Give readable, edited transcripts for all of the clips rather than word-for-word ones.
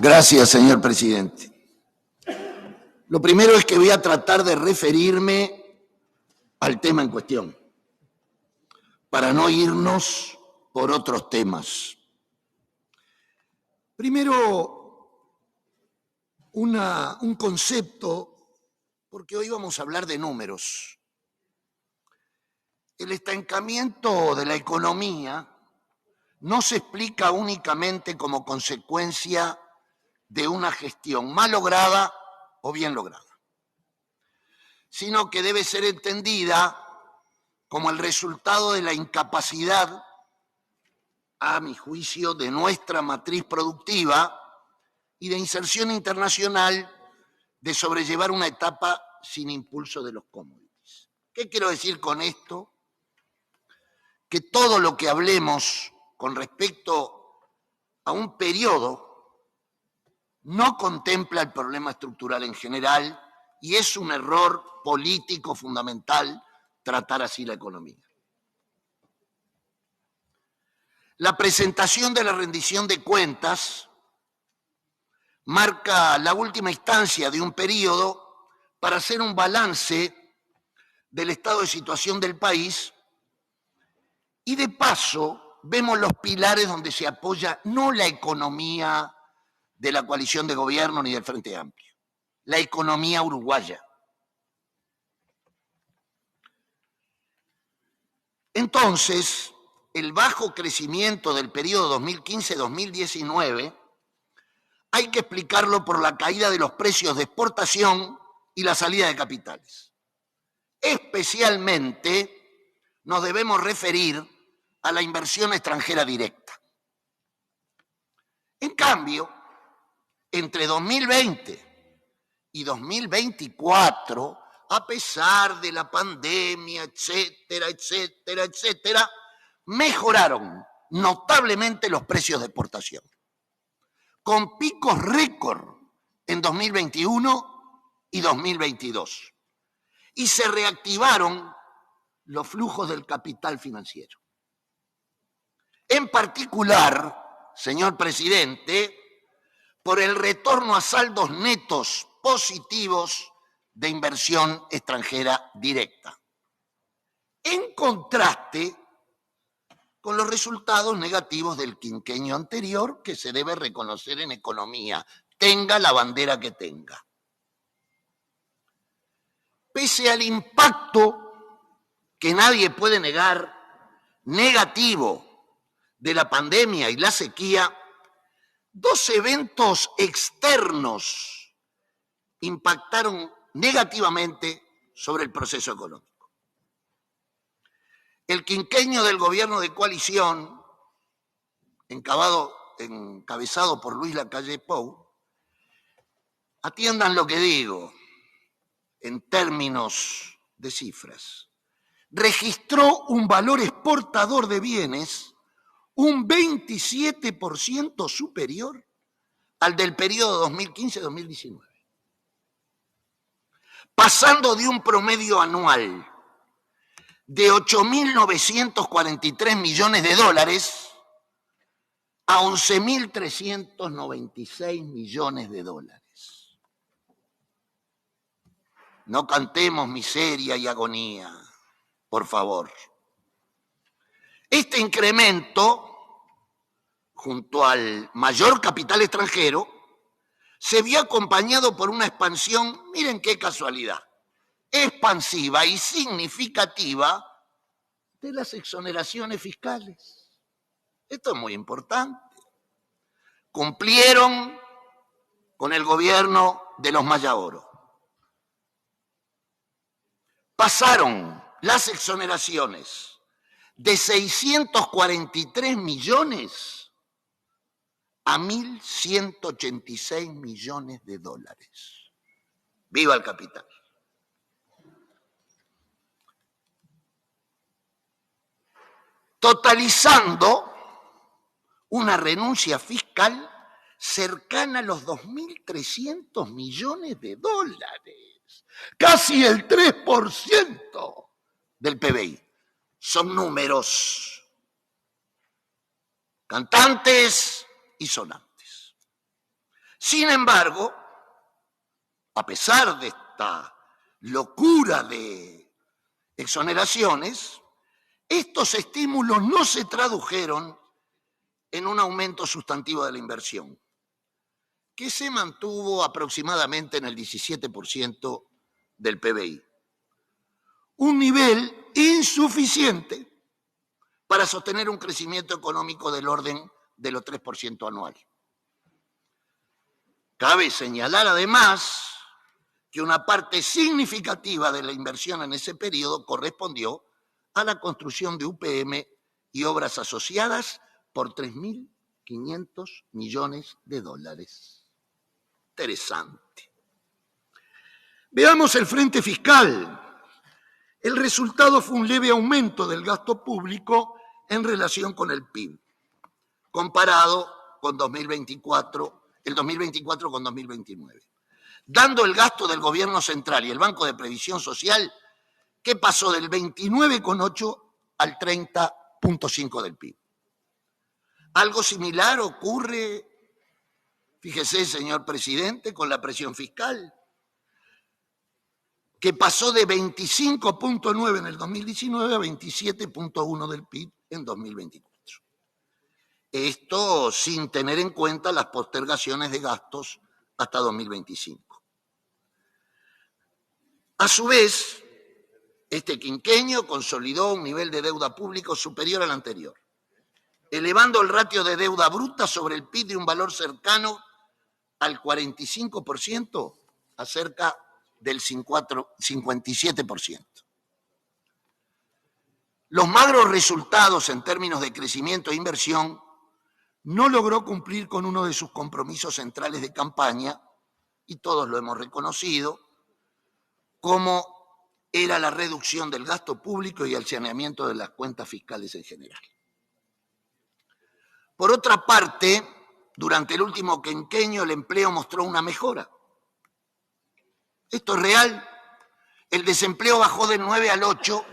Gracias, señor presidente. Lo primero es que voy a tratar de referirme al tema en cuestión, para no irnos por otros temas. Primero, un concepto, porque hoy vamos a hablar de números. El estancamiento de la economía no se explica únicamente como consecuencia de una gestión mal lograda o bien lograda, sino que debe ser entendida como el resultado de la incapacidad, a mi juicio, de nuestra matriz productiva y de inserción internacional de sobrellevar una etapa sin impulso de los commodities. ¿Qué quiero decir con esto? Que todo lo que hablemos con respecto a un periodo no contempla el problema estructural en general y es un error político fundamental tratar así la economía. La presentación de la rendición de cuentas marca la última instancia de un periodo para hacer un balance del estado de situación del país y de paso vemos los pilares donde se apoya no la economía de la coalición de gobierno ni del Frente Amplio, la economía uruguaya. Entonces, el bajo crecimiento del periodo 2015-2019 hay que explicarlo por la caída de los precios de exportación y la salida de capitales. Especialmente nos debemos referir a la inversión extranjera directa. En cambio, entre 2020 y 2024, a pesar de la pandemia, etcétera, mejoraron notablemente los precios de exportación, con picos récord en 2021 y 2022. Y se reactivaron los flujos del capital financiero. En particular, señor presidente, por el retorno a saldos netos positivos de inversión extranjera directa. En contraste con los resultados negativos del quinquenio anterior, que se debe reconocer en economía, tenga la bandera que tenga. Pese al impacto que nadie puede negar, negativo, de la pandemia y la sequía, dos eventos externos impactaron negativamente sobre el proceso económico. El quinquenio del gobierno de coalición, encabezado por Luis Lacalle Pou, atiendan lo que digo en términos de cifras, registró un valor exportador de bienes un 27% superior al del periodo 2015-2019, pasando de un promedio anual de 8.943 millones de dólares a 11.396 millones de dólares. No cantemos miseria y agonía, por favor. Este incremento, junto al mayor capital extranjero, se vio acompañado por una expansión, miren qué casualidad, expansiva y significativa de las exoneraciones fiscales. Esto es muy importante. Cumplieron con el gobierno de los Maya Oro. Pasaron las exoneraciones de 643 millones a 1.186 millones de dólares. ¡Viva el capital! Totalizando una renuncia fiscal cercana a los 2.300 millones de dólares, casi el 3% del PBI. Son números cantantes y sonantes. Sin embargo, a pesar de esta locura de exoneraciones, estos estímulos no se tradujeron en un aumento sustantivo de la inversión, que se mantuvo aproximadamente en el 17% del PBI. Un nivel insuficiente para sostener un crecimiento económico del orden de los 3% anual. Cabe señalar además que una parte significativa de la inversión en ese periodo correspondió a la construcción de UPM y obras asociadas por 3.500 millones de dólares. Interesante. Veamos el frente fiscal. El resultado fue un leve aumento del gasto público en relación con el PIB, comparado con el 2024 con 2029, dando el gasto del gobierno central y el Banco de Previsión Social que pasó del 29,8 al 30,5 del PIB. Algo similar ocurre, fíjese, señor presidente, con la presión fiscal, que pasó de 25,9 en el 2019 a 27,1 del PIB en 2024. Esto sin tener en cuenta las postergaciones de gastos hasta 2025. A su vez, este quinquenio consolidó un nivel de deuda pública superior al anterior, elevando el ratio de deuda bruta sobre el PIB de un valor cercano al 45% a cerca del 57%. Los magros resultados en términos de crecimiento e inversión no logró cumplir con uno de sus compromisos centrales de campaña, y todos lo hemos reconocido, como era la reducción del gasto público y el saneamiento de las cuentas fiscales en general. Por otra parte, durante el último quinquenio el empleo mostró una mejora. Esto es real. El desempleo bajó del 9 al 8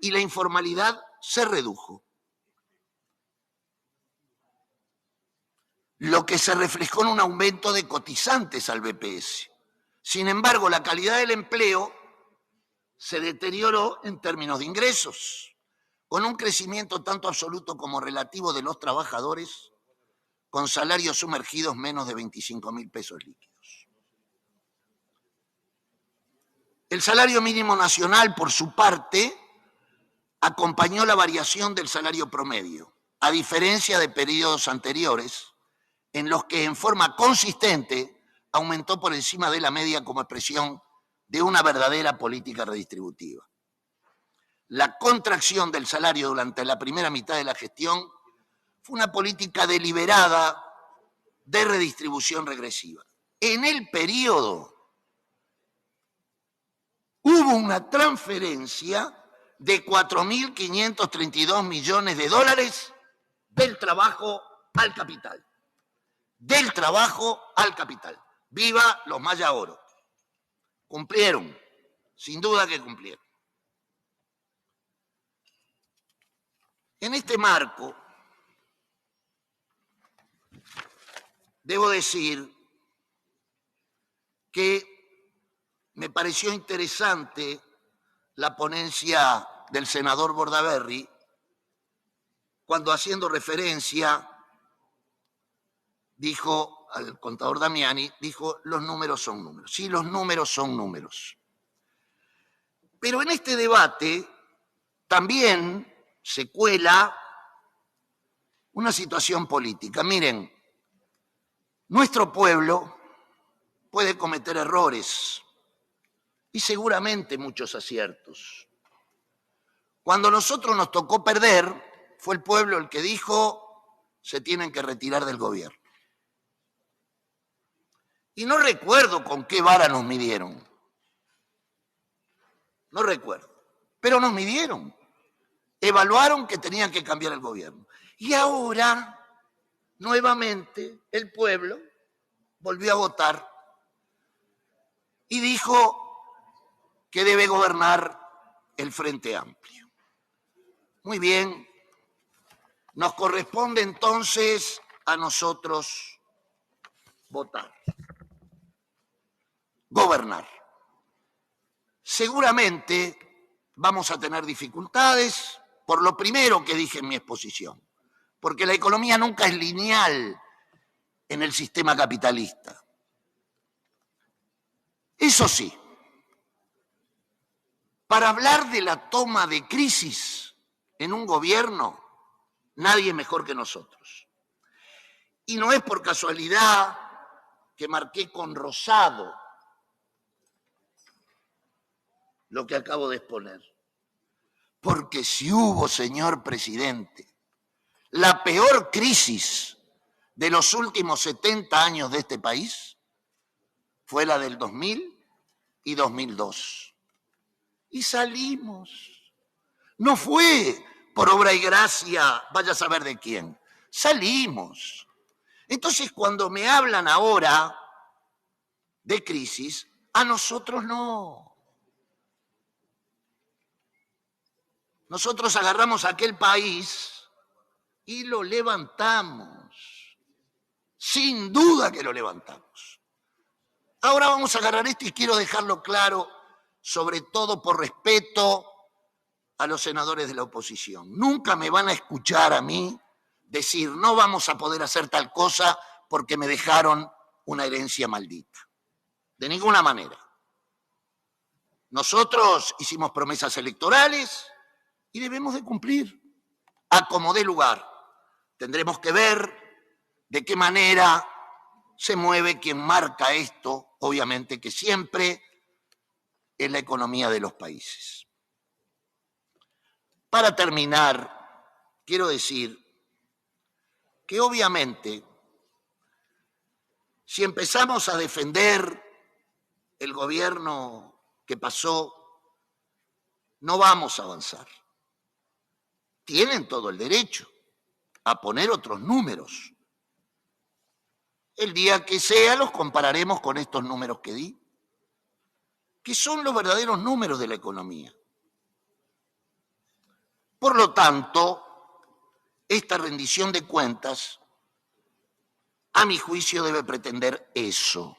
y la informalidad se redujo, lo que se reflejó en un aumento de cotizantes al BPS. Sin embargo, la calidad del empleo se deterioró en términos de ingresos, con un crecimiento tanto absoluto como relativo de los trabajadores con salarios sumergidos menos de 25.000 pesos líquidos. El salario mínimo nacional, por su parte, acompañó la variación del salario promedio, a diferencia de periodos anteriores, en los que en forma consistente aumentó por encima de la media como expresión de una verdadera política redistributiva. La contracción del salario durante la primera mitad de la gestión fue una política deliberada de redistribución regresiva. En el periodo hubo una transferencia de 4.532 millones de dólares del trabajo al capital. Del trabajo al capital. ¡Viva los Maya Oro! Cumplieron, sin duda que cumplieron. En este marco, debo decir que me pareció interesante la ponencia del senador Bordaberry, cuando haciendo referencia, dijo al contador Damiani, dijo, los números son números. Sí, los números son números. Pero en este debate también se cuela una situación política. Miren, nuestro pueblo puede cometer errores y seguramente muchos aciertos. Cuando nosotros nos tocó perder, fue el pueblo el que dijo se tienen que retirar del gobierno. Y no recuerdo con qué vara nos midieron. No recuerdo. Pero nos midieron. Evaluaron que tenían que cambiar el gobierno. Y ahora, nuevamente, el pueblo volvió a votar y dijo que debe gobernar el Frente Amplio. Muy bien. Nos corresponde entonces a nosotros votar, gobernar. Seguramente vamos a tener dificultades por lo primero que dije en mi exposición, porque la economía nunca es lineal en el sistema capitalista. Eso sí, para hablar de la toma de crisis en un gobierno, nadie mejor que nosotros. Y no es por casualidad que marqué con rosado lo que acabo de exponer. Porque si hubo, señor presidente, la peor crisis de los últimos 70 años de este país, fue la del 2000 y 2002. Y salimos. No fue por obra y gracia, vaya a saber de quién. Salimos. Entonces, cuando me hablan ahora de crisis, a nosotros no. Nosotros agarramos aquel país y lo levantamos. Sin duda que lo levantamos. Ahora vamos a agarrar esto y quiero dejarlo claro, sobre todo por respeto a los senadores de la oposición. Nunca me van a escuchar a mí decir no vamos a poder hacer tal cosa porque me dejaron una herencia maldita. De ninguna manera. Nosotros hicimos promesas electorales y debemos de cumplir. A como dé lugar. Tendremos que ver de qué manera se mueve quien marca esto, obviamente que siempre es la economía de los países. Para terminar, quiero decir que obviamente, si empezamos a defender el gobierno que pasó, no vamos a avanzar. Tienen todo el derecho a poner otros números. El día que sea los compararemos con estos números que di, que son los verdaderos números de la economía. Por lo tanto, esta rendición de cuentas, a mi juicio, debe pretender eso,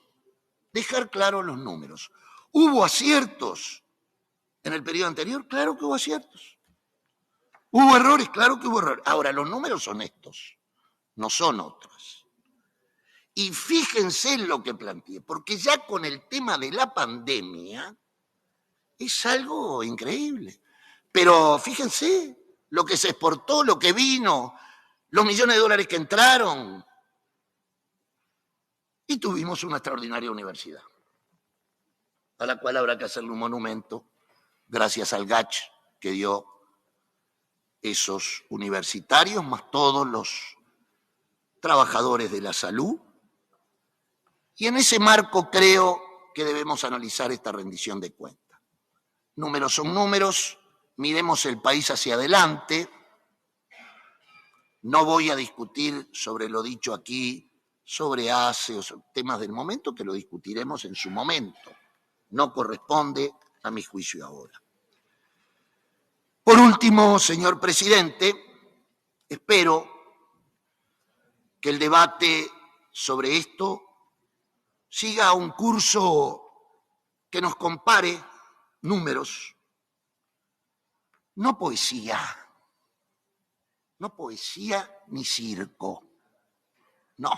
dejar claros los números. ¿Hubo aciertos en el periodo anterior? Claro que hubo aciertos. ¿Hubo errores? Claro que hubo errores. Ahora, los números son estos, no son otros. Y fíjense en lo que planteé, porque ya con el tema de la pandemia es algo increíble. Pero fíjense lo que se exportó, lo que vino, los millones de dólares que entraron. Y tuvimos una extraordinaria universidad, a la cual habrá que hacerle un monumento, gracias al GACH que dio esos universitarios, más todos los trabajadores de la salud. Y en ese marco creo que debemos analizar esta rendición de cuentas. Números son números, miremos el país hacia adelante. No voy a discutir sobre lo dicho aquí, sobre ACE o sobre temas del momento, que lo discutiremos en su momento. No corresponde a mi juicio ahora. Por último, señor presidente, espero que el debate sobre esto siga un curso que nos compare números, no poesía ni circo, no,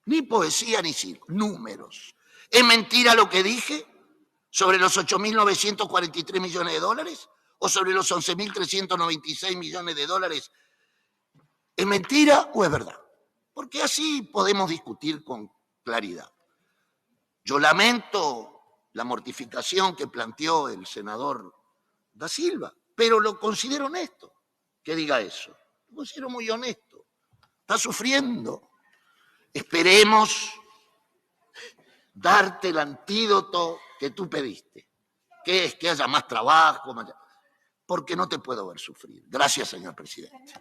ni poesía ni circo, números. ¿Es mentira lo que dije sobre los 8.943 millones de dólares o sobre los 11.396 millones de dólares? ¿Es mentira o es verdad? Porque así podemos discutir con claridad. Yo lamento la mortificación que planteó el senador Da Silva, pero lo considero honesto que diga eso. Lo considero muy honesto. Está sufriendo. Esperemos darte el antídoto que tú pediste, que es que haya más trabajo, porque no te puedo ver sufrir. Gracias, señor presidente.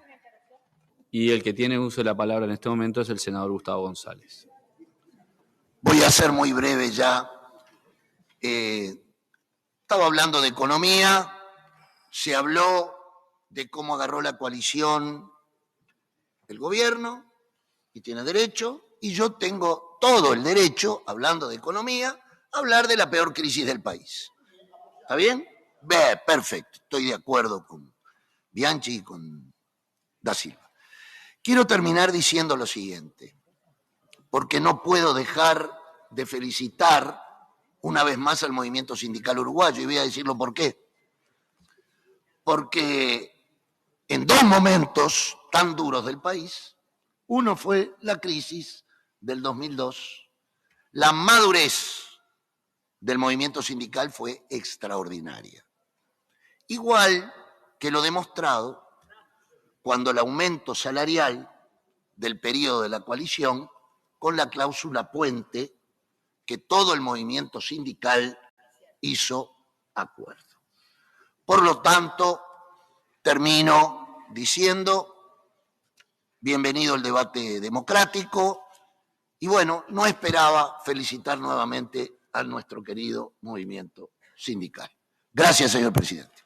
Y el que tiene uso de la palabra en este momento es el senador Gustavo González. Voy a ser muy breve ya. Estaba hablando de economía, se habló de cómo agarró la coalición el gobierno, y tiene derecho, y yo tengo todo el derecho, hablando de economía, a hablar de la peor crisis del país. ¿Está bien? Perfecto, estoy de acuerdo con Bianchi y con Da Silva. Quiero terminar diciendo lo siguiente, porque no puedo dejar de felicitar una vez más al movimiento sindical uruguayo, y voy a decirlo por qué. Porque en dos momentos tan duros del país, uno fue la crisis del 2002, la madurez del movimiento sindical fue extraordinaria. Igual que lo demostrado cuando el aumento salarial del periodo de la coalición, con la cláusula puente, que todo el movimiento sindical hizo acuerdo. Por lo tanto, termino diciendo, bienvenido el debate democrático, y bueno, no esperaba felicitar nuevamente a nuestro querido movimiento sindical. Gracias, señor presidente.